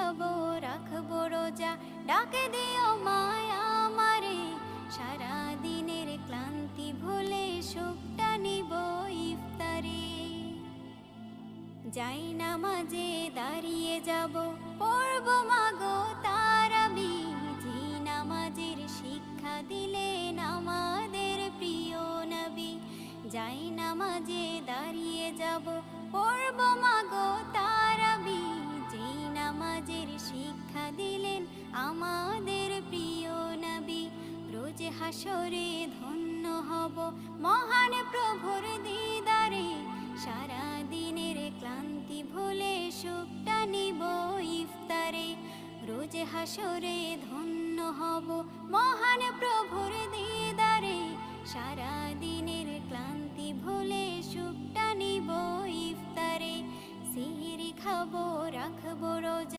খাবো রাখবো রোজা, ডাকে দিও মায়া আমারে, সারা দিনের ক্লান্তি ভুলে সুখটা নিব ইফতারে। যাই নামাজে দাঁড়িয়ে যাব, পড়ব মাগো তারাবি, যে নামাজের শিক্ষা দিলেন আমাদের প্রিয় নবী। যাই নামাজে দাঁড়িয়ে যাব, পড়ব মাগো তারাবি, যে নামাজের শিক্ষা দিলেন আমাদের প্রিয় নবী। রোজ হাসরে ধন্য হব মহান প্রভুর দিদারে, সারা দিনের ক্লান্তি ভুলে সুখটা নিব ইফতারে। রোজ হাসরে ধন্য হব মহান প্রভুর দিদারে, সারা দিনের ক্লান্তি ভুলে সুখটা নিব ইফতারে। সিহরি খাবো রাখবো রোজা,